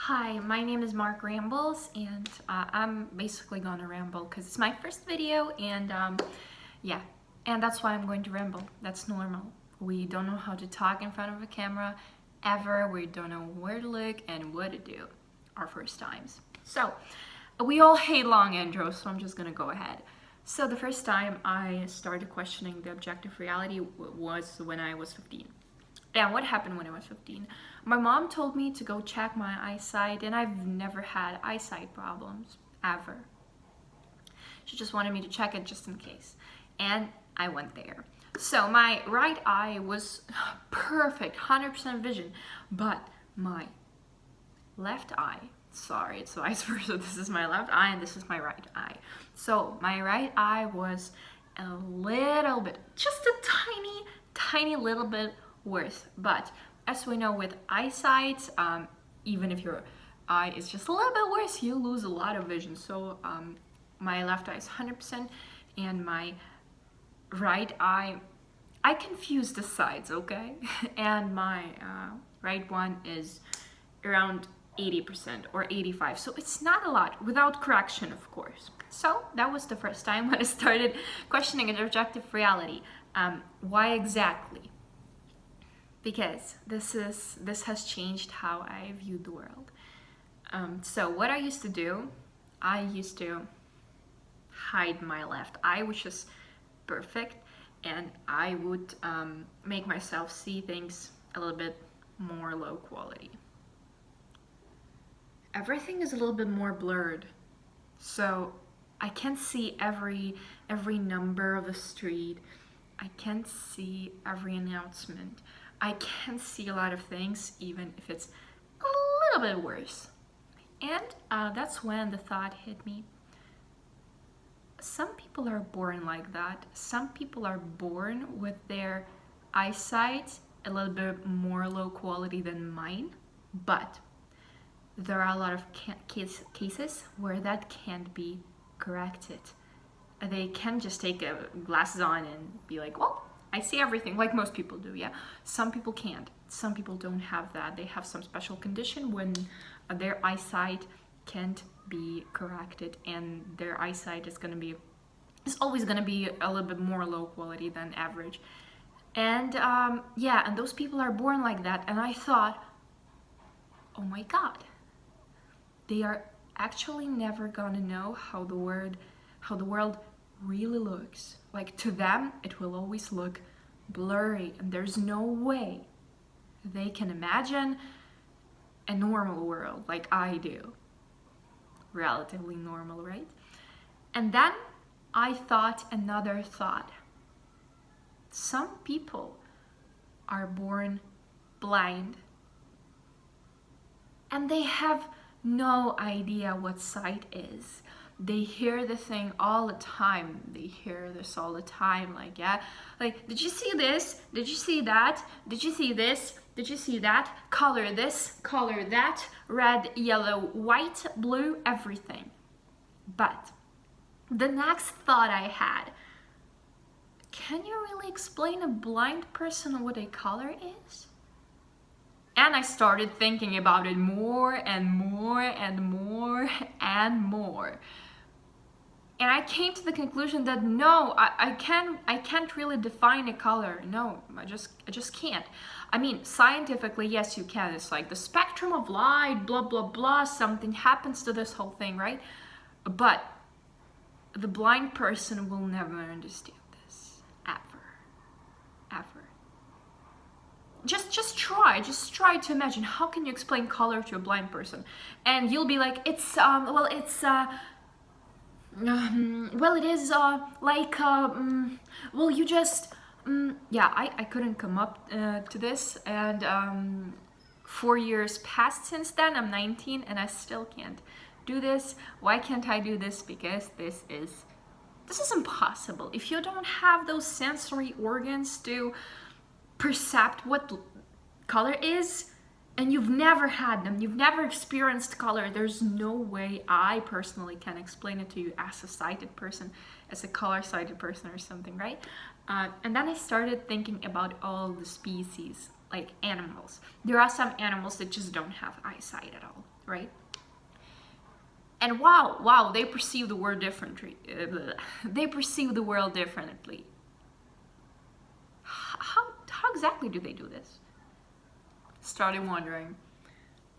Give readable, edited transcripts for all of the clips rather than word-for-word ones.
Hi, my name is Mark Rambles, and I'm basically gonna ramble because it's my first video, and yeah, and that's why I'm going to ramble. That's normal. We don't know how to talk in front of a camera ever. We don't know where to look and what to do our first times. So, we all hate long intros, so I'm just gonna go ahead. So, the first time I started questioning the objective reality was when I was 15. And what happened when I was 15? My mom told me to go check my eyesight, and I've never had eyesight problems, ever. She just wanted me to check it just in case. And I went there. So my right eye was perfect, 100% vision, but my left eye, sorry, it's vice versa. This is my left eye and this is my right eye. So my right eye was a little bit, just a tiny little bit worse. But as we know with eyesight, even if your eye is just a little bit worse, you lose a lot of vision. So my left eye is 100% and my right eye, I confused the sides, okay? And my right one is around 80% or 85%. So it's not a lot, without correction, of course. So that was the first time when I started questioning an objective reality. Why exactly? Because this has changed how I view the world. So what I used to do, I used to hide my left eye, which is perfect, and I would make myself see things a little bit more low quality. Everything is a little bit more blurred, so I can't see every number of the street. I can't see every announcement. I can't see a lot of things, even if it's a little bit worse. And that's when the thought hit me. Some people are born like that. Some people are born with their eyesight a little bit more low quality than mine, but there are a lot of cases where that can't be corrected. They can just take glasses on and be like, well, I see everything, like most people do, yeah? Some people can't. Some people don't have that. They have some special condition when their eyesight can't be corrected, and their eyesight is always gonna be a little bit more low quality than average. And yeah, and those people are born like that. And I thought, oh my God, they are actually never gonna know how the world really looks. Like, to them, it will always look blurry, and there's no way they can imagine a normal world like I do. Relatively normal, right? And then I thought another thought. Some people are born blind, and they have no idea what sight is. They hear the thing all the time. They hear this all the time, like, yeah, like, did you see this? Did you see that? Did you see this? Did you see that? Color this, color that, red, yellow, white, blue, everything. But the next thought I had, can you really explain a blind person what a color is? And I started thinking about it more and more and more and more. And I came to the conclusion that no, I can't really define a color. No, I just can't. I mean, scientifically, yes, you can. It's like the spectrum of light, blah, blah, blah, something happens to this whole thing, right? But the blind person will never understand this, ever. Just try to imagine, how can you explain color to a blind person? And you'll be like, it's well, it is like well, you just yeah, I couldn't come up to this, and 4 years passed since then. I'm 19 and I still can't do this. Why can't I do this? Because this is impossible. If you don't have those sensory organs to percept what color is, and you've never had them, you've never experienced color, there's no way I personally can explain it to you as a sighted person, as a color-sighted person or something, right? And then I started thinking about all the species. like animals. There are some animals that just don't have eyesight at all, right? And wow, they perceive the world differently. They perceive the world differently. How exactly do they do this? Started wondering.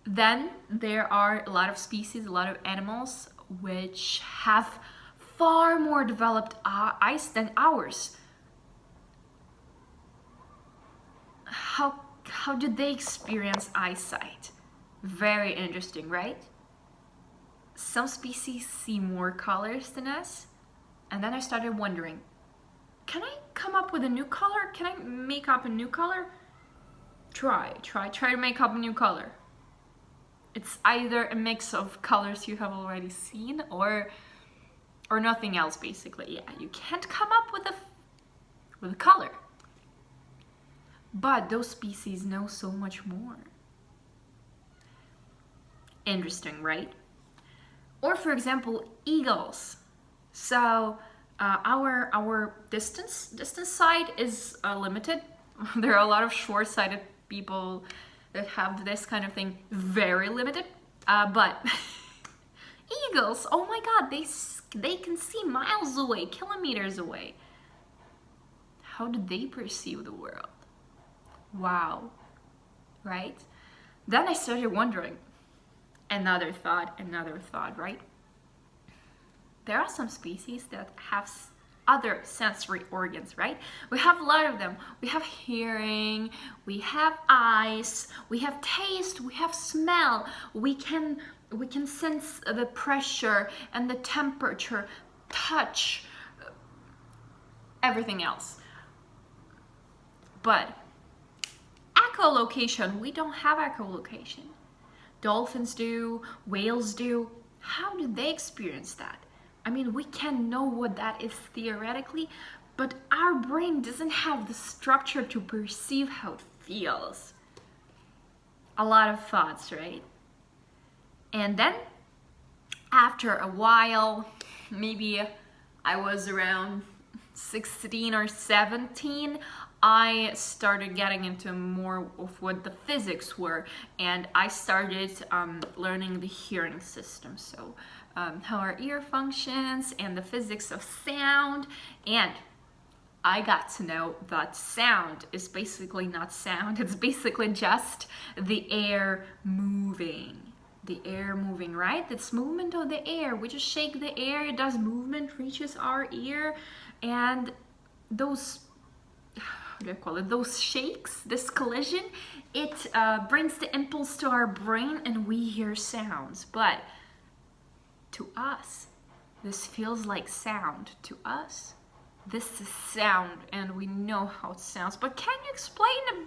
Then there are a lot of species, a lot of animals which have far more developed eyes than ours. How do they experience eyesight? Very interesting, right? Some species see more colors than us. And then I started wondering, can I come up with a new color? Can I make up a new color? Try to make up a new color. It's either a mix of colors you have already seen or nothing else, basically. Yeah, you can't come up with a color. But those species know so much more. Interesting, right? Or for example, eagles. So our distance sight is limited. There are a lot of short-sighted people that have this kind of thing, very limited. But eagles, oh my God, they can see miles away, kilometers away. How do they perceive the world? Wow, right? Then I started wondering, another thought, right? There are some species that have other sensory organs, right? We have a lot of them. We have hearing, we have eyes, we have taste, we have smell. We can sense the pressure and the temperature, touch, everything else. But echolocation, we don't have echolocation. Dolphins do, whales do. How do they experience that? I mean, we can know what that is theoretically, but our brain doesn't have the structure to perceive how it feels. A lot of thoughts, right? And then, after a while, maybe I was around 16 or 17, I started getting into more of what the physics were, and I started learning the hearing system. So how our ear functions and the physics of sound. And I got to know that sound is basically not sound. It's basically just the air moving. The air moving, right? It's movement of the air. We just shake the air, it does movement, reaches our ear, and those, how do I call it? Those shakes, this collision, it brings the impulse to our brain and we hear sounds. But to us, this feels like sound. To us, this is sound and we know how it sounds. But can you explain to a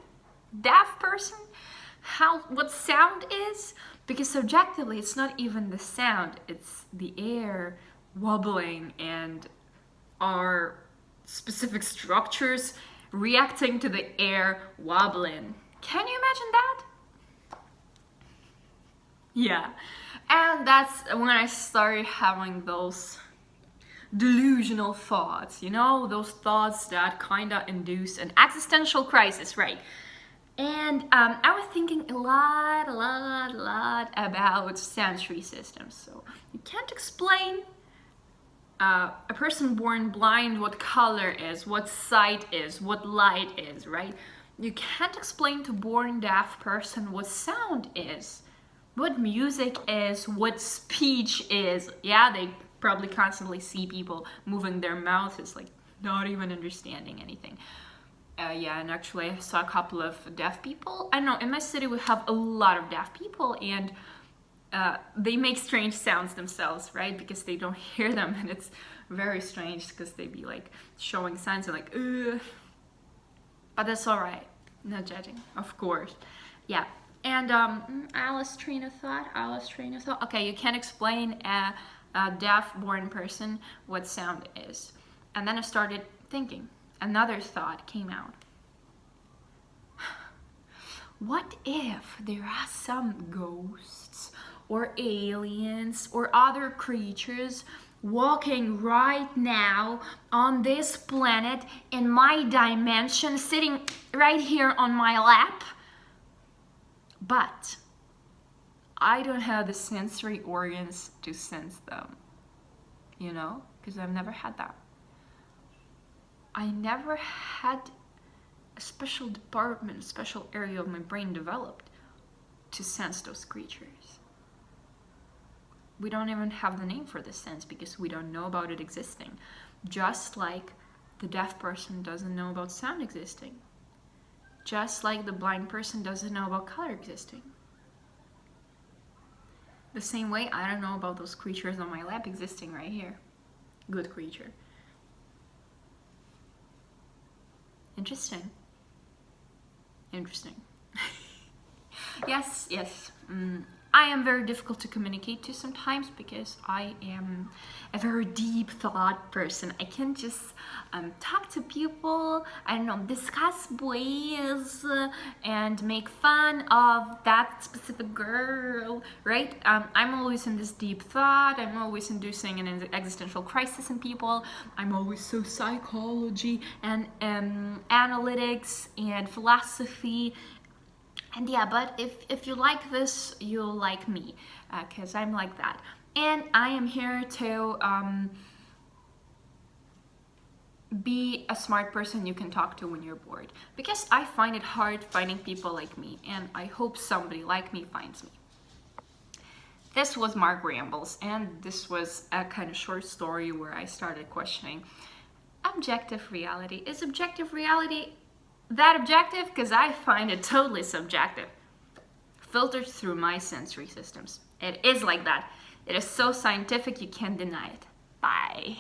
deaf person what sound is? Because subjectively, it's not even the sound, it's the air wobbling and our specific structures reacting to the air wobbling. Can you imagine that? Yeah, and that's when I started having those delusional thoughts, you know, those thoughts that kind of induce an existential crisis, right? And I was thinking a lot about sensory systems. So you can't explain a person born blind what color is, what sight is, what light is, right? You can't explain to a born deaf person what sound is, what music is, what speech is. Yeah, they probably constantly see people moving their mouths. It's like not even understanding anything. Yeah, and actually I saw a couple of deaf people. I know in my city we have a lot of deaf people, and they make strange sounds themselves, right? Because they don't hear them, and it's very strange because they be like showing signs of like, ugh. But that's all right, no judging, of course. Yeah, and Alice train of thought. Okay, you can't explain a deaf-born person what sound is. And then I started thinking. Another thought came out. What if there are some ghosts or aliens or other creatures walking right now on this planet in my dimension, sitting right here on my lap, But I don't have the sensory organs to sense them, you know, because I've never had that. I never had a special department, a special area of my brain developed to sense those creatures. We don't even have the name for this sense because we don't know about it existing. Just like the deaf person doesn't know about sound existing. Just like the blind person doesn't know about color existing. The same way I don't know about those creatures on my lap existing right here. Good creature. Interesting. Interesting. Yes. I am very difficult to communicate to sometimes because I am a very deep thought person. I can just talk to people, I don't know, discuss ways and make fun of that specific girl, right? I'm always in this deep thought. I'm always inducing an existential crisis in people. I'm always so psychology and analytics and philosophy. And yeah, but if you like this, you'll like me, because I'm like that. And I am here to be a smart person you can talk to when you're bored. Because I find it hard finding people like me, and I hope somebody like me finds me. This was Mark Rambles, and this was a kind of short story where I started questioning objective reality. Is objective reality that objective? Because I find it totally subjective, filtered through my sensory systems. It is like that. It is so scientific you can't deny it. Bye.